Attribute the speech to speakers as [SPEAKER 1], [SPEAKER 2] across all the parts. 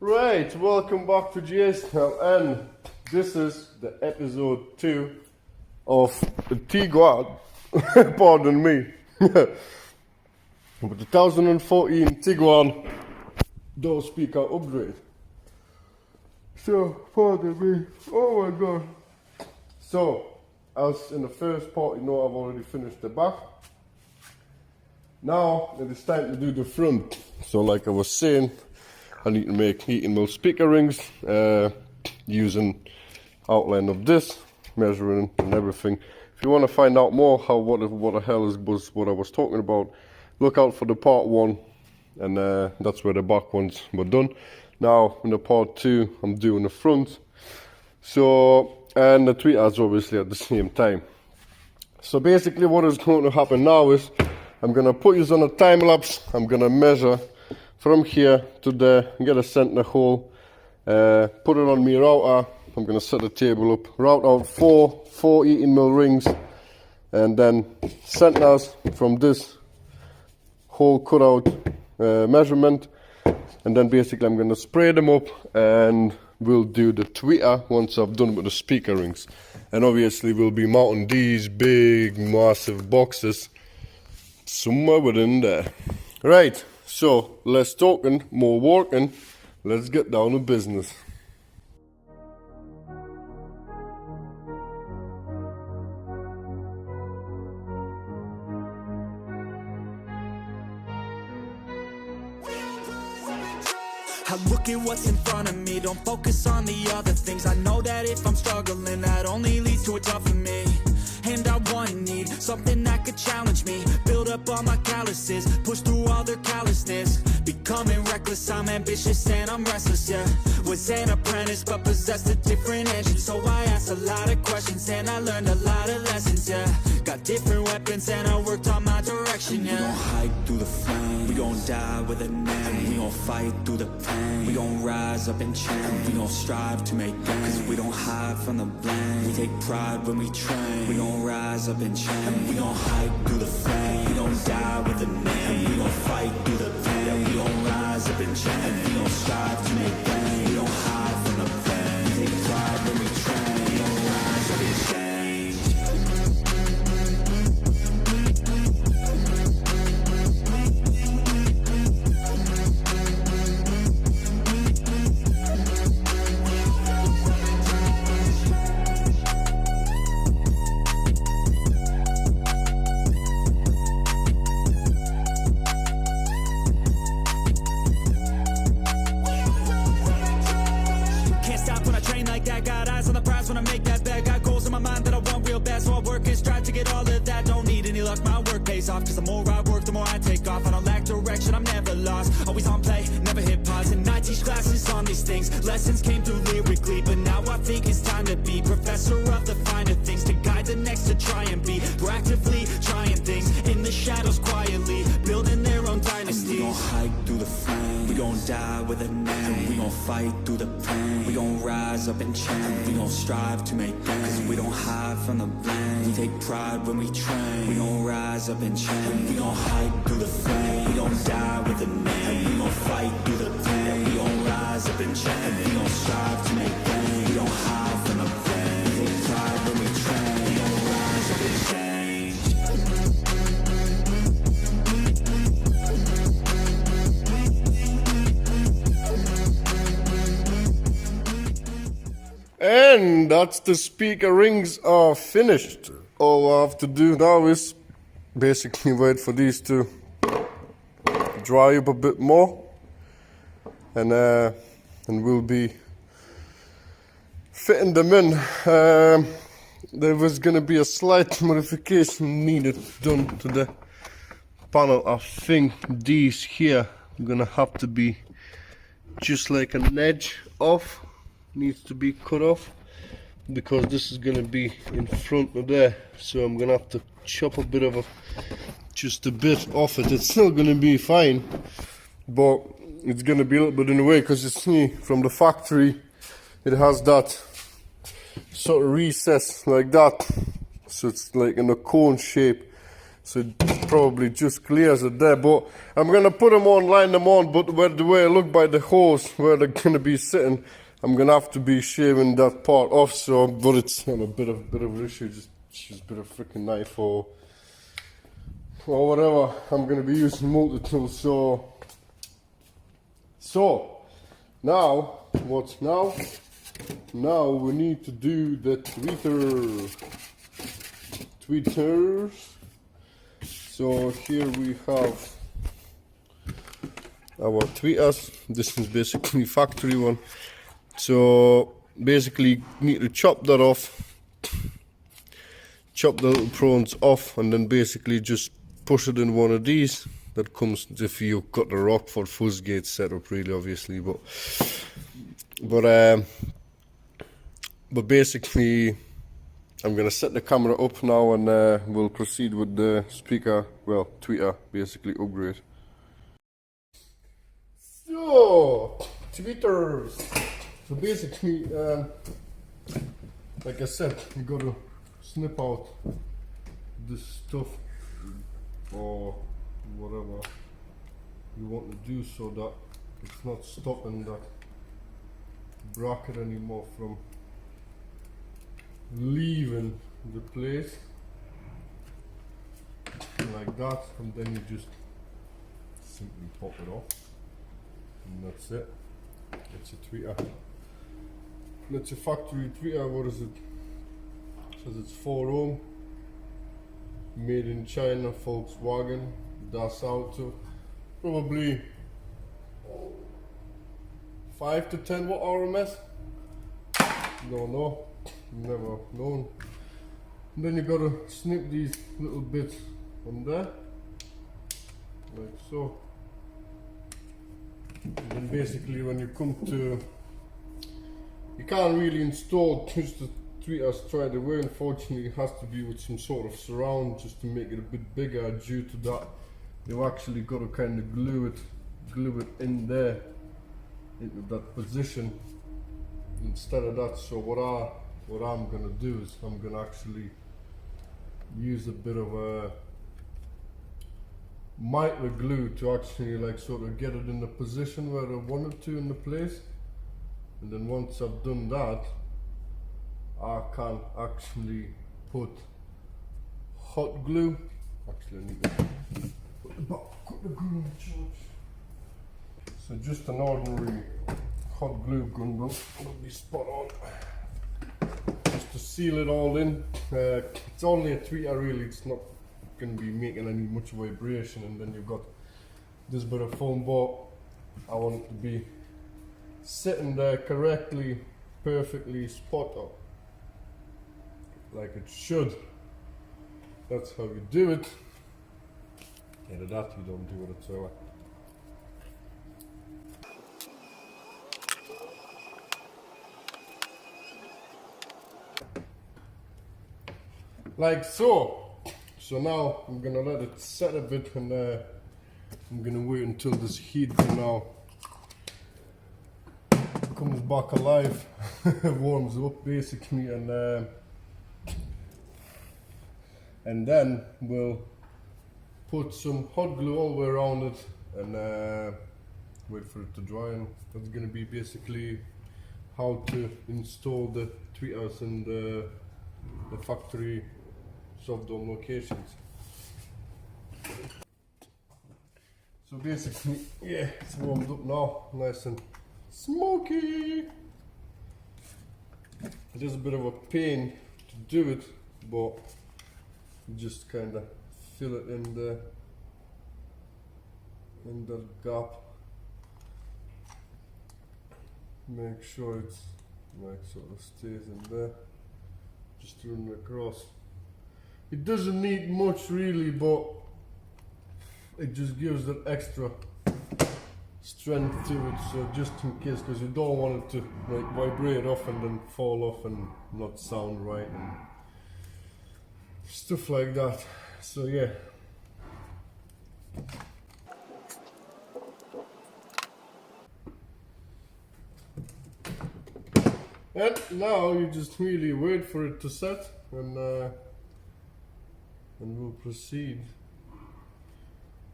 [SPEAKER 1] Right, welcome back to GS Channel, and this is the episode 2 of the Tiguan, pardon me, the 2014 Tiguan door speaker upgrade. So, pardon me, oh my god. So, as in the first part, you know I've already finished the back. Now, it is time to do the front. So like I was saying, I need to make heating mill speaker rings using outline of this, measuring and everything. If you want to find out more how what the hell was what I was talking about, look out for the part 1, and that's where the back ones were done. Now in the part 2, I'm doing the front. So, and the tweeters obviously at the same time. So basically what is going to happen now is I'm going to put you on a time lapse. I'm going to measure from here to there, get a center hole, put it on my router. I'm going to set the table up, route out four 18 mil rings, and then centers from this hole cutout measurement. And then basically I'm going to spray them up, and we'll do the tweeter once I've done with the speaker rings. And obviously we'll be mounting these big massive boxes somewhere within there. Right, so less talking, more working. Let's get down to business.
[SPEAKER 2] I look at what's in front of me, don't focus on the other things. I know that if I'm struggling, that only leads to a tougher me. And I need something that could challenge me, build up all my calluses, push through all their callousness. Becoming reckless, I'm ambitious and I'm restless, yeah. Was an apprentice but possessed a different engine, so I asked a lot of questions and I learned a lot of lessons, yeah. Got different weapons and I worked on my direction, yeah. We gon' hike through the flame, we gon' die with a name. We gon' fight through the pain, we gon' rise up and change. We gon' strive to make gains, cause we don't hide from the blame. We take pride when we train, we gon' rise up and change. We gon' hike through the flame, we gon' die with a name. We gon' fight through the pain, we gon' rise up and change. We gon' strive to make gains, we don't hide from the pain. We take pride when we train, we gon' rise up and change. Got eyes on the prize when I make that bet. Got goals in my mind that I want real bad, so I work and strive to get all of that. Don't need any luck, my work pays off, cause the more I work, the more I take off. I don't lack direction, I'm never lost, always on play, never hit pause. And I teach classes on these things, lessons came through lyrically, but now I think it's time to be professor of the finer things, to guide the next, to try and be proactively trying things in the shadows quietly, building their own dynasty. We gon' hike through the flame, we gon' die with a name. We gon' fight through the pain, we gon' rise up and change. We gon' strive to make gains, cause we don't hide from the blame. We take pride when we train, we gon' rise up and change. We gon' hike through the flame, we gon' die with a name. We gon' fight through the pain, we gon' rise up and change. We gon' strive to make gains, we don't hide from the blame. We take pride when we train, we gon' rise up and change.
[SPEAKER 1] And that's the speaker rings are finished. All I have to do now is basically wait for these to dry up a bit more, and we'll be fitting them in. There was gonna be a slight modification needed done to the panel. I think these here are gonna have to be just like an edge off. Needs to be cut off because this is going to be in front of there, so I'm going to have to chop a bit of just a bit off it. It's still going to be fine, but it's going to be a little bit in the way because you see from the factory it has that sort of recess like that, so it's like in a cone shape. so it probably just clears it there. But I'm gonna put them on, line them on, but the way I look by the hose where they're gonna be sitting, I'm gonna have to be shaving that part off. So, but it's a bit of an issue. Just use a bit of freaking knife or whatever. I'm gonna be using multi-tool. So now what's now? Now we need to do the tweeters. So here we have our tweeters. This is basically factory one. So basically need to chop that off, chop the little prawns off, and then basically just push it in one of these. That comes if you've got the Rocford Fosgate setup, really, obviously, but basically I'm gonna set the camera up now, and we'll proceed with the speaker, well, tweeter basically upgrade. So tweeters. So basically, like I said, you gotta snip out this stuff or whatever you want to do, so that it's not stopping that bracket anymore from leaving the place like that, and then you just simply pop it off, and that's it. It's a tweeter. It's a factory tweeter. What is it? It says it's 4 ohm, made in China, Volkswagen, Das Auto. Probably 5 to 10 watt RMS. Don't know, never known. And then you gotta snip these little bits on there, like so. And then basically when you come to, you can't really install just the tweeter straight away. Unfortunately, it has to be with some sort of surround just to make it a bit bigger. Due to that, you've actually got to kind of glue it in there into that position instead of that. So what I'm gonna do is I'm gonna actually use a bit of a miter glue to actually like sort of get it in the position where I want it to in the place. And then once I've done that, I can actually put hot glue. Actually, I need to put the glue in charge. So just an ordinary hot glue gun will be spot on. Just to seal it all in. It's only a tweeter really, it's not going to be making any much vibration. And then you've got this bit of foam, but I want it to be sitting there correctly, perfectly spot on, like it should. That's how you do it. Either that you don't do it at all. Like so. So now I'm gonna let it set a bit, and I'm gonna wait until this heat now comes back alive, warms up basically, and then we'll put some hot glue all the way around it and wait for it to dry. And that's gonna be basically how to install the tweeters in the factory soft dome locations. So basically, yeah, it's warmed up now, nice and smoky. It is a bit of a pain to do it, but you just kind of fill it in the gap. Make sure it's like sort of stays in there. Just run it across. It doesn't need much really, but it just gives that extra strength to it, so just in case, because you don't want it to like vibrate off and then fall off and not sound right and stuff like that. So yeah. And now you just really wait for it to set, and and we'll proceed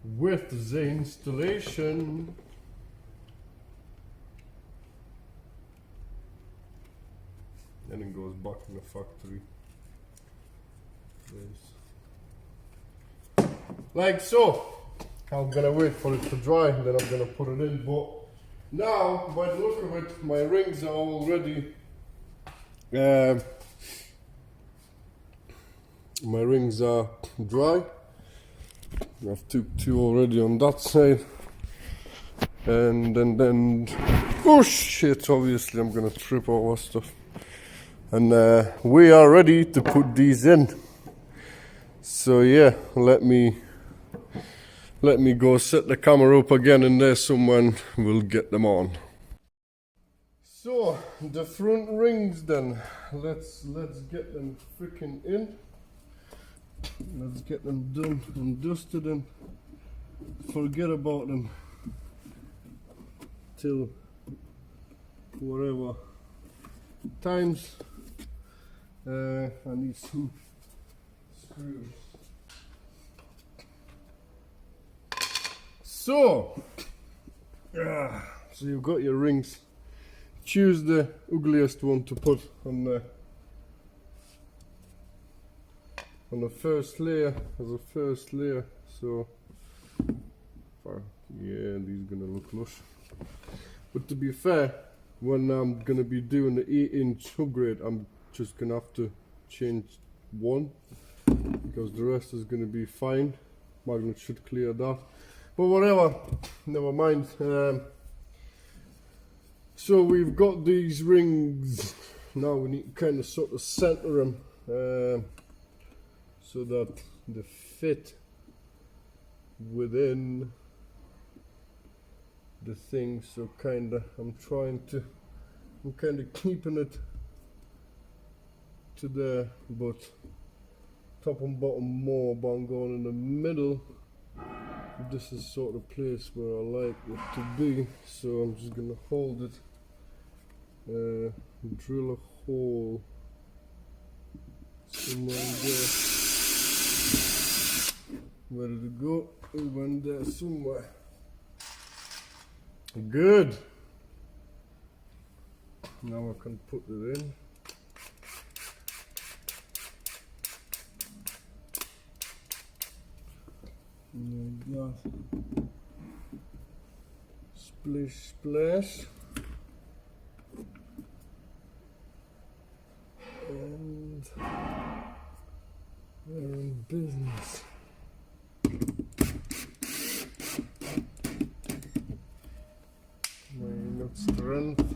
[SPEAKER 1] with the installation. And it goes back in the factory. Like so. I'm gonna wait for it to dry, then I'm gonna put it in. But now, by the look of it, my rings are already my rings are dry. I've took two already on that side, and then oh shit! Obviously, I'm gonna trip over stuff. And we are ready to put these in. So yeah, let me go set the camera up again in there somewhere and we'll get them on. So the front rings then, let's get them freaking in. Let's get them done and dusted and forget about them till whatever times. I need some screws. So you've got your rings. Choose the ugliest one to put on the first layer as a first layer. So yeah, these gonna look lush. But to be fair, when I'm gonna be doing the 8-inch upgrade, I'm just gonna have to change one because the rest is gonna be fine. Magnet should clear that, but whatever, never mind. So we've got these rings. Now we need to kind of sort of center them so that they fit within the thing. So I'm kind of keeping it to there, but top and bottom more, but I'm going in the middle. This is sort of place where I like it to be, so I'm just gonna hold it, drill a hole somewhere there. Where did it go? It went there somewhere. Good. Now I can put it in. Like that. Splish splash. And we're in business. Enough strength.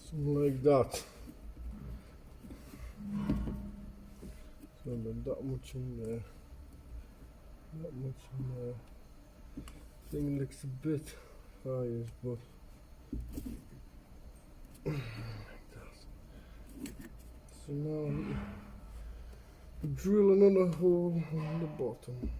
[SPEAKER 1] Something like that. So that much in there. That much in there. Thing looks a bit high, but so now drill another hole on the bottom.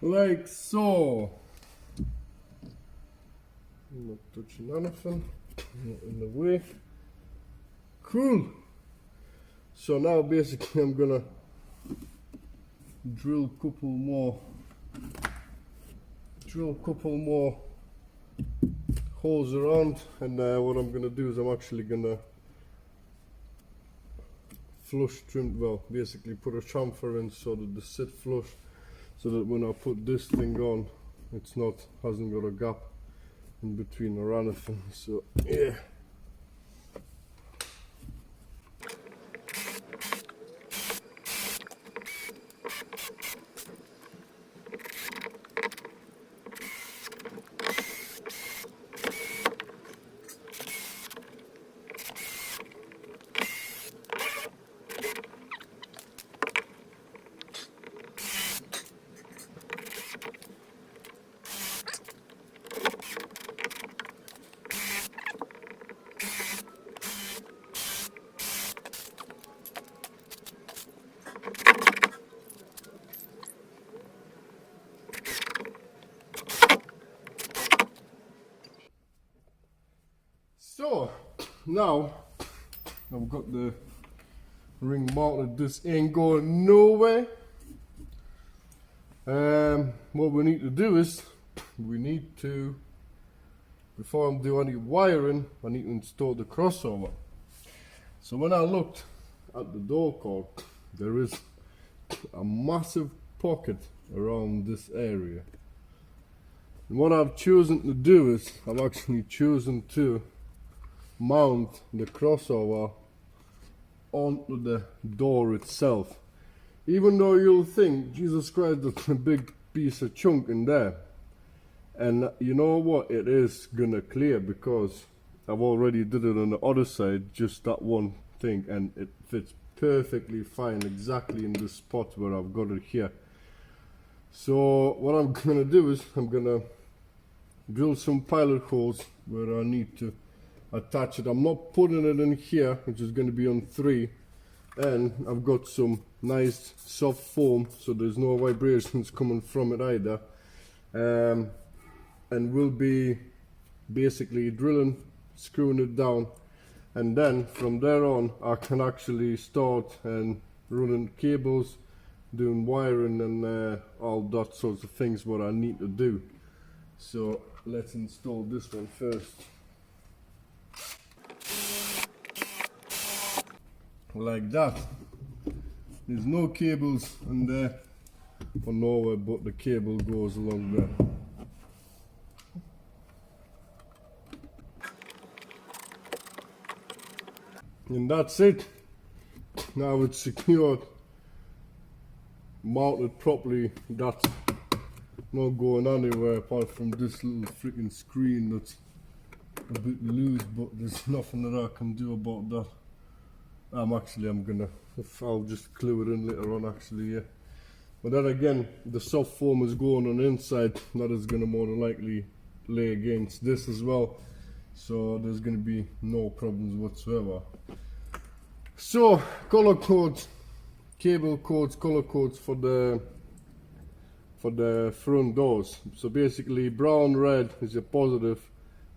[SPEAKER 1] Like so. I'm not touching anything, not in the way. Cool. So now basically I'm gonna drill a couple more holes around, and what I'm gonna do is I'm actually gonna flush trim, well basically put a chamfer in so that they sit flush, so that when I put this thing on, it's not, hasn't got a gap in between or anything. So yeah. now I've got the ring mounted. This ain't going nowhere. What we need to do is we need to, before I do any wiring, I need to install the crossover. So when I looked at the door cord, there is a massive pocket around this area. And what I've chosen to do is I've actually chosen to mount the crossover onto the door itself. Even though you'll think, Jesus Christ, there's a big piece of chunk in there. And you know what, it is gonna clear because I've already did it on the other side, just that one thing, and it fits perfectly fine exactly in the spot where I've got it here. So what I'm gonna do is I'm gonna drill some pilot holes where I need to attach it. I'm not putting it in here, which is gonna be on 3, and I've got some nice soft foam so there's no vibrations coming from it either. And we'll be basically drilling, screwing it down, and then from there on I can actually start and running cables, doing wiring and all that sorts of things what I need to do. So let's install this one first. Like that. There's no cables in there or nowhere, but the cable goes along there. And that's it. Now it's secured, mounted properly. That's not going anywhere apart from this little freaking screen that's a bit loose, but there's nothing that I can do about that. I'll just glue it in later on actually, yeah. But then again, the soft foam is going on the inside, that is going to more than likely lay against this as well. So there's going to be no problems whatsoever. So color codes, cable codes, color codes for the front doors. So basically brown red is a positive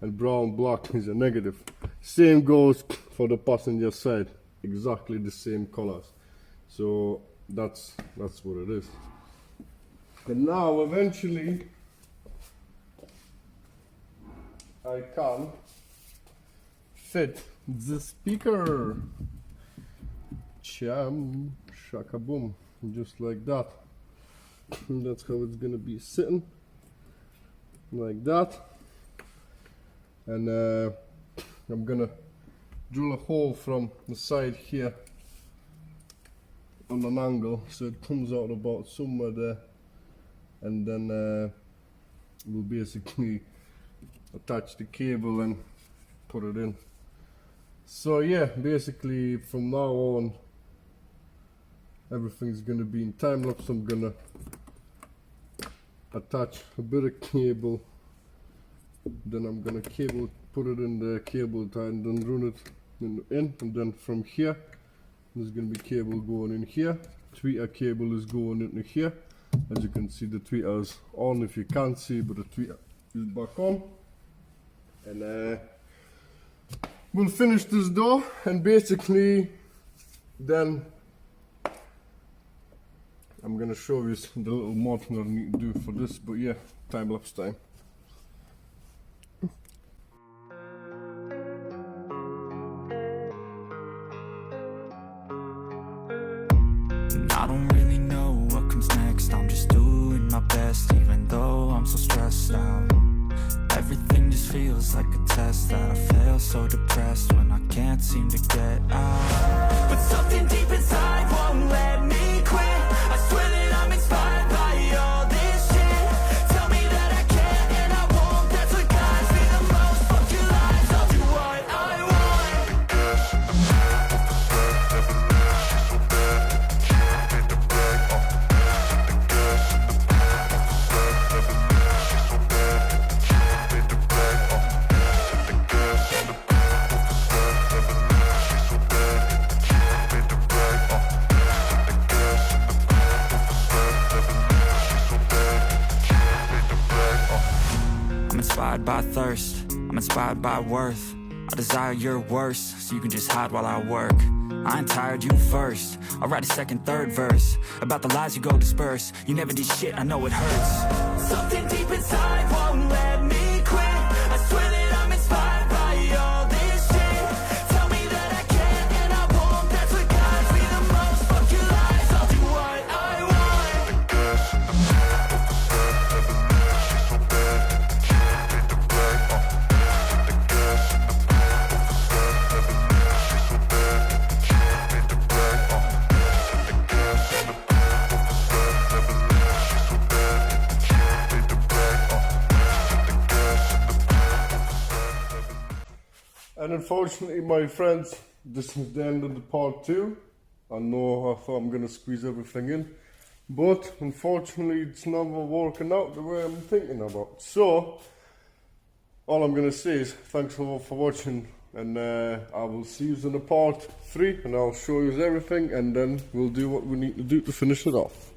[SPEAKER 1] and brown black is a negative. Same goes for the passenger side, exactly the same colors. So that's what it is. And now eventually I can fit the speaker. Cham, shaka boom, just like that. And that's how it's gonna be sitting, like that. And I'm gonna drill a hole from the side here on an angle so it comes out about somewhere there, and then we'll basically attach the cable and put it in. So yeah, basically from now on everything's gonna be in time lapse. I'm gonna attach a bit of cable, then I'm gonna put it in the cable tie and then run it in, and then from here there's gonna be cable going in here, tweeter cable is going into here. As you can see, the tweeter is on if you can't see, but the tweeter is back on. And we'll finish this door, and basically then I'm gonna show you the little mod that I need to do for this, but yeah, time lapse time.
[SPEAKER 2] I don't really know what comes next. I'm just doing my best, even though I'm so stressed out. Everything just feels like a test that I fail, so depressed when I can't seem to get out. But something deep inside won't let me quit. I swear that I'm inspired by all this shit. Tell me that I can and I won't. That's what guides me the most. Fuck your lies, I'll do what I want.
[SPEAKER 3] Gas in the middle of the sled, never knew she's so bad. She made the brag, hit the gas in the middle of the sled, never knew she's so bad. She made the brag, hit the gas in the middle of the sled, never knew she's so bad. She made the brag, hit the gas in the middle of the sled, never knew she's so bad. She made the brag,
[SPEAKER 2] I'm inspired by thirst, I'm inspired by worth. I desire your worst, so you can just hide while I work. I ain't tired, you first. I'll write a second, third verse about the lies you go disperse. You never did shit, I know it hurts. Something deep inside won't let me quit. I swear that I'm inspired by all this shit. Tell me that I can and I won't. That's what guides me the most. Fuck your lies, I'll do what I want.
[SPEAKER 3] The gas in the back of the set, never leave, she's so bad. Hit the key, made the black, the gas in the back of the set, never leave, she's so bad. Hit the key, made the black, the gas in the back of the set, never leave, she's so bad. Hit the key, made the black, the gas in the back of the set, never leave.
[SPEAKER 1] And unfortunately, my friends, this is the end of the part 2. I know I thought I'm going to squeeze everything in, but unfortunately it's never working out the way I'm thinking about. So, all I'm going to say is thanks for watching, and I will see you in the part 3, and I'll show you everything, and then we'll do what we need to do to finish it off.